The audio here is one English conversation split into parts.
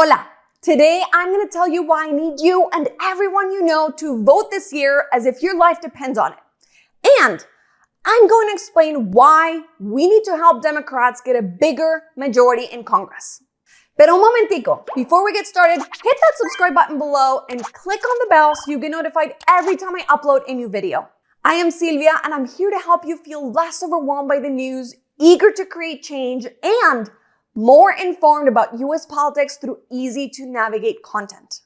Hola! Today, I'm going to tell you why I need you and everyone you know to vote this year as if your life depends on it. And I'm going to explain why we need to help Democrats get a bigger majority in Congress. Pero un momentico, before we get started, hit that subscribe button below and click on the bell so you get notified every time I upload a new video. I am Silvia and I'm here to help you feel less overwhelmed by the news, eager to create change, and more informed about US politics through easy to navigate content.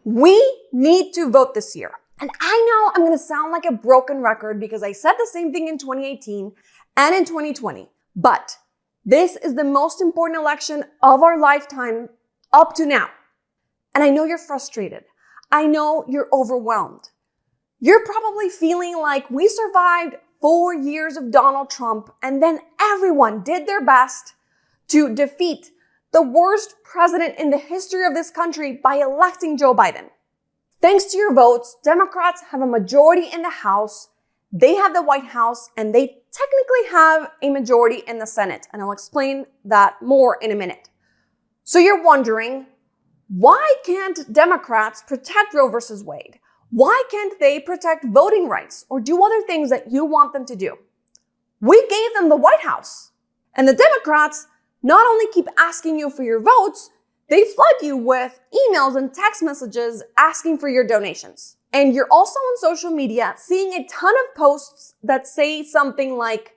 We need to vote this year. And I know I'm going to sound like a broken record because I said the same thing in 2018 and in 2020, but this is the most important election of our lifetime up to now. And I know you're frustrated. I know you're overwhelmed. You're probably feeling like we survived 4 years of Donald Trump and then everyone did their best to defeat the worst president in the history of this country by electing Joe Biden. Thanks to your votes, Democrats have a majority in the House, they have the White House, and they technically have a majority in the Senate. And I'll explain that more in a minute. So you're wondering, why can't Democrats protect Roe versus Wade? Why can't they protect voting rights or do other things that you want them to do? We gave them the White House. And the Democrats not only keep asking you for your votes, they flood you with emails and text messages asking for your donations. And you're also on social media seeing a ton of posts that say something like,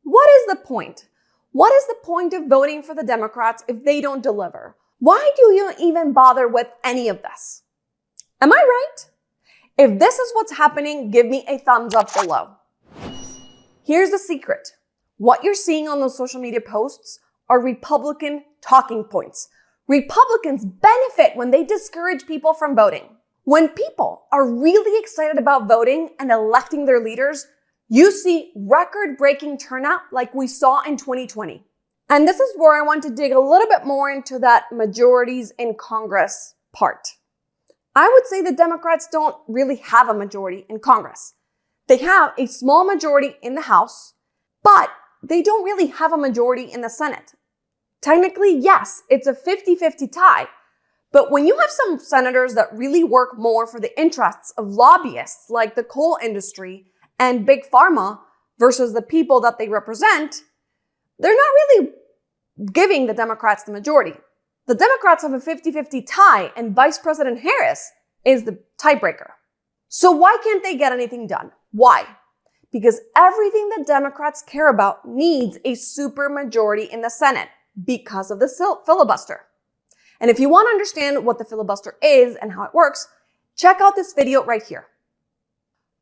what is the point? What is the point of voting for the Democrats if they don't deliver? Why do you even bother with any of this? Am I right? If this is what's happening, give me a thumbs up below. Here's the secret. What you're seeing on those social media posts are Republican talking points. Republicans benefit when they discourage people from voting. When people are really excited about voting and electing their leaders, you see record-breaking turnout like we saw in 2020. And this is where I want to dig a little bit more into that majorities in Congress part. I would say the Democrats don't really have a majority in Congress. They have a small majority in the House, but they don't really have a majority in the Senate. Technically, yes, it's a 50-50 tie. But when you have some senators that really work more for the interests of lobbyists like the coal industry and big pharma versus the people that they represent, they're not really giving the Democrats the majority. The Democrats have a 50-50 tie and Vice President Harris is the tiebreaker. So why can't they get anything done? Why? Because everything the Democrats care about needs a supermajority in the Senate because of the filibuster. And if you want to understand what the filibuster is and how it works, check out this video right here.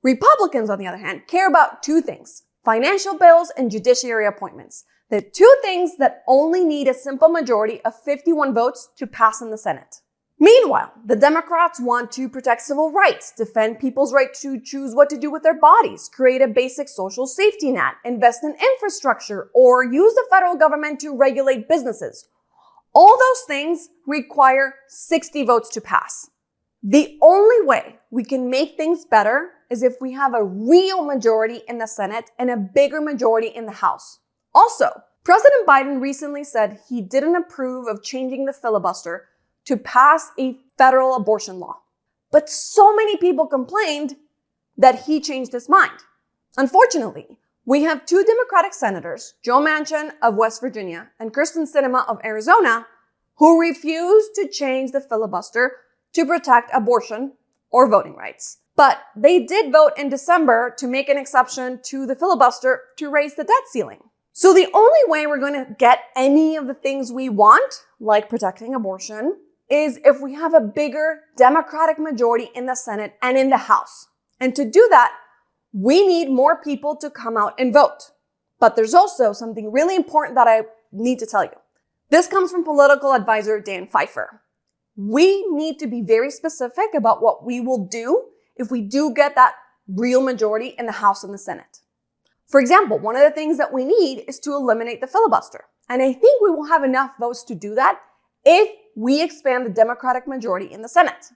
Republicans, on the other hand, care about two things: financial bills and judiciary appointments. The two things that only need a simple majority of 51 votes to pass in the Senate. Meanwhile, the Democrats want to protect civil rights, defend people's right to choose what to do with their bodies, create a basic social safety net, invest in infrastructure, or use the federal government to regulate businesses. All those things require 60 votes to pass. The only way we can make things better is if we have a real majority in the Senate and a bigger majority in the House. Also, President Biden recently said he didn't approve of changing the filibuster to pass a federal abortion law. But so many people complained that he changed his mind. Unfortunately, we have two Democratic senators, Joe Manchin of West Virginia and Kyrsten Sinema of Arizona, who refused to change the filibuster to protect abortion or voting rights. But they did vote in December to make an exception to the filibuster to raise the debt ceiling. So the only way we're going to get any of the things we want, like protecting abortion, is if we have a bigger Democratic majority in the Senate and in the House. And to do that, we need more people to come out and vote. But there's also something really important that I need to tell you. This comes from political advisor Dan Pfeiffer. We need to be very specific about what we will do if we do get that real majority in the House and the Senate. For example, one of the things that we need is to eliminate the filibuster. And I think we will have enough votes to do that if we expand the Democratic majority in the Senate.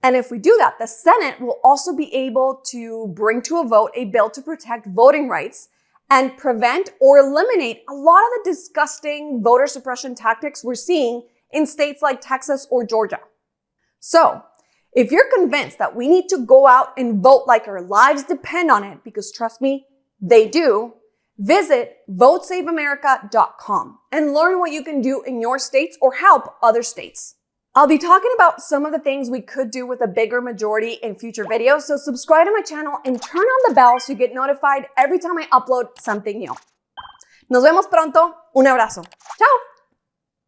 And if we do that, the Senate will also be able to bring to a vote a bill to protect voting rights and prevent or eliminate a lot of the disgusting voter suppression tactics we're seeing in states like Texas or Georgia. So, if you're convinced that we need to go out and vote like our lives depend on it, because trust me, they do, visit votesaveamerica.com and learn what you can do in your states or help other states. I'll be talking about some of the things we could do with a bigger majority in future videos, so subscribe to my channel and turn on the bell so you get notified every time I upload something new. Nos vemos pronto. Un abrazo. Chao.